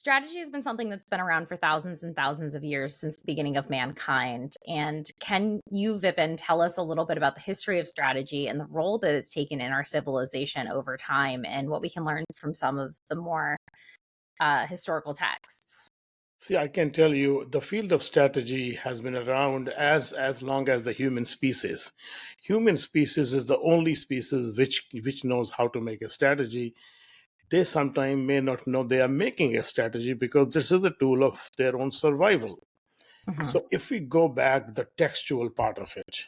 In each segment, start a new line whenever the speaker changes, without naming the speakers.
Strategy has been something that's been around for thousands and thousands of years since the beginning of mankind. And can you, Vipin, tell us a little bit about the history of strategy and the role that it's taken in our civilization over time and what we can learn from some of the more historical texts?
See, I can tell you the field of strategy has been around as long as the human species. Human species is the only species which knows how to make a strategy. They sometimes may not know they are making a strategy because this is the tool of their own survival.
Hmm.
So if we go back the textual part of it,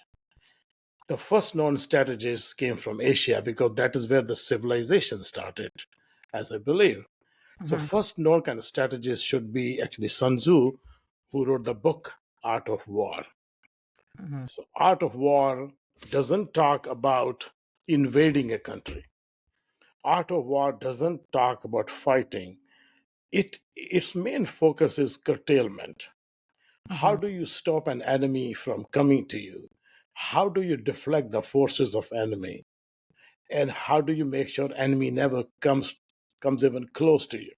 the first known strategies came from Asia because that is where the civilization started, as I believe. So
Hmm.
first known kind of strategist should be actually Sun Tzu, who wrote the book Art of War.
Hmm.
So Art of War doesn't talk about invading a country. Art of War doesn't talk about fighting. Its main focus is curtailment. How
Hmm.
do you stop an enemy from coming to you? How do you deflect the forces of enemy? And how do you make sure enemy never comes even close to you?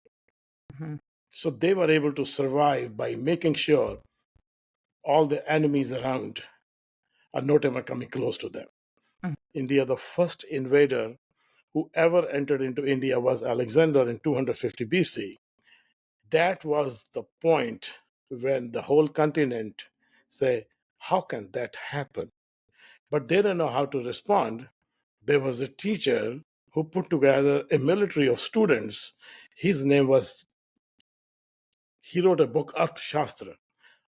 Hmm.
So they were able to survive by making sure all the enemies around are not ever coming close to them. India, the first invader who ever entered into India was Alexander in 250 BC. That was the point when the whole continent say, how can that happen? But they don't know how to respond. There was a teacher who put together a military of students. His name was, he wrote a book, Arthashastra.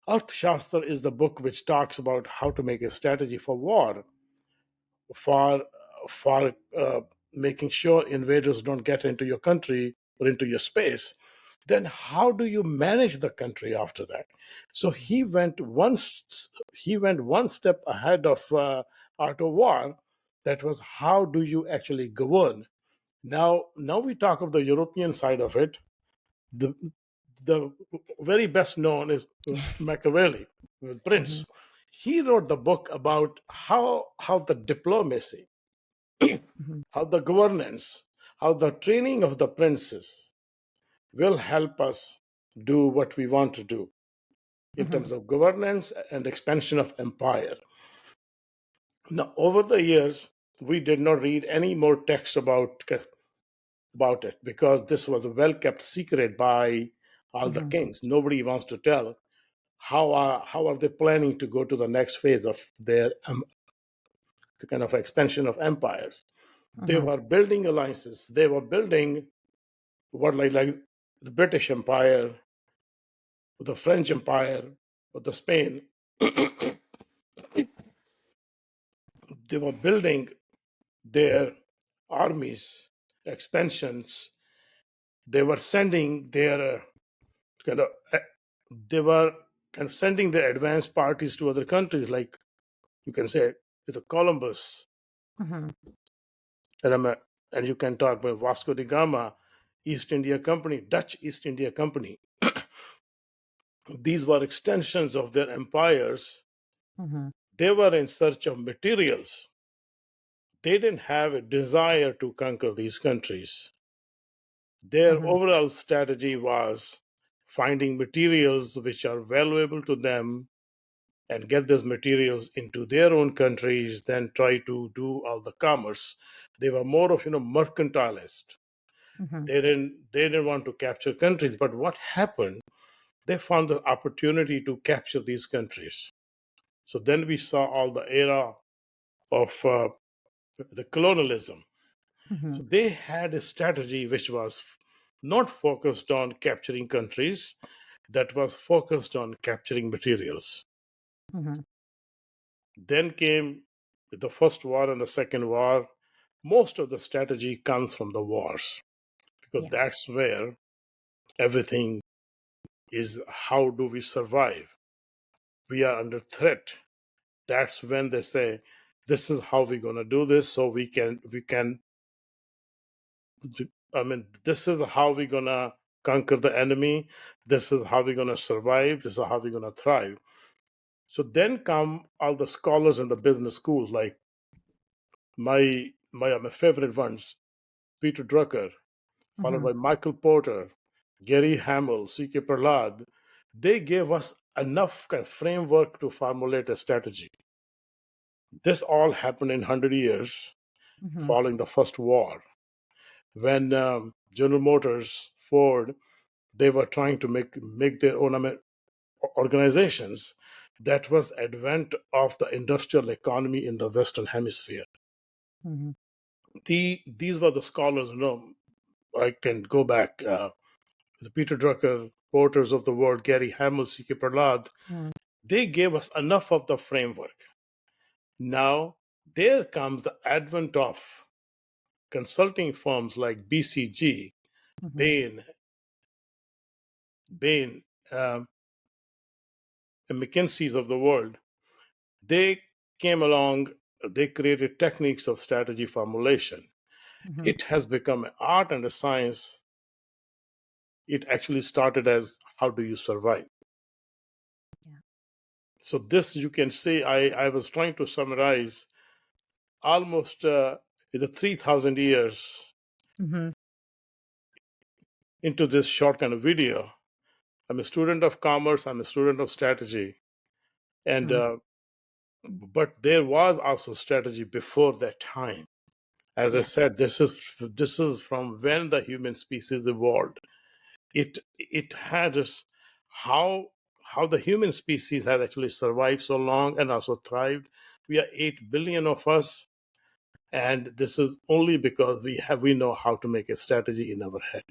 Arthashastra is the book which talks about how to make a strategy for war, for for making sure invaders don't get into your country or into your space. Then how do you manage the country after that? So he went one step ahead of art of war. That was how do you actually govern. Now we talk of the European side of it. The the very best known is Machiavelli,
Hmm.
Prince. He wrote the book about how the diplomacy,
Hmm.
how the governance, how the training of the princes will help us do what we want to do in
Hmm.
terms of governance and expansion of empire. Now, over the years, we did not read any more text about it because this was a well kept secret by all the
Hmm.
kings. Nobody wants to tell how are they planning to go to the next phase of their kind of expansion of empires. They
Hmm.
were building alliances. They were building what like the British Empire, the French Empire, or the Spain. They were building their armies, expansions. They were sending their kind of they were kind of sending their advanced parties to other countries, like you can say the Columbus,
Hmm.
and, and you can talk about Vasco da Gama, East India Company, Dutch East India Company. These were extensions of their empires.
Hmm.
They were in search of materials. They didn't have a desire to conquer these countries. Their
Hmm.
overall strategy was finding materials which are valuable to them and get those materials into their own countries, then try to do all the commerce. They were more of mercantilist.
Hmm.
They didn't want to capture countries. But what happened? They found the opportunity to capture these countries. So then we saw all the era of the colonialism.
Hmm.
So they had a strategy which was not focused on capturing countries, that was focused on capturing materials.
Hmm.
Then came the first war and the second war. Most of the strategy comes from the wars because
Yeah.
that's where everything is. How do we survive? We are under threat. That's when they say, this is how we're going to do this so we can I mean, this is how we're gonna conquer the enemy. This is how we're gonna survive. This is how we're gonna thrive. So then come all the scholars in the business schools, like my favorite ones, Peter Drucker, followed
Hmm.
by Michael Porter. Gary Hamel, C.K. Prahlad, they gave us enough kind of framework to formulate a strategy. This all happened in 100 years
Hmm.
following the First War, when General Motors, Ford, they were trying to make their own organizations. That was advent of the industrial economy in the Western Hemisphere.
Hmm.
These were the scholars. I can go back. The Peter Drucker, Porters of the World, Gary Hamel, C.K. Prahlad,
Hmm.
they gave us enough of the framework. Now, there comes the advent of consulting firms like BCG,
Hmm.
Bain, and McKinsey's of the world. They came along, they created techniques of strategy formulation.
Hmm.
It has become an art and a science. It actually started as how do you survive?
Yeah.
So, this you can say, I was trying to summarize almost the 3,000 years
Hmm.
into this short kind of video. I'm a student of commerce, I'm a student of strategy. And but there was also strategy before that time. As I
Yeah.
said, this is from when the human species evolved. It had us how the human species has actually survived so long and also thrived. We are 8 billion of us, and this is only because we know how to make a strategy in our head.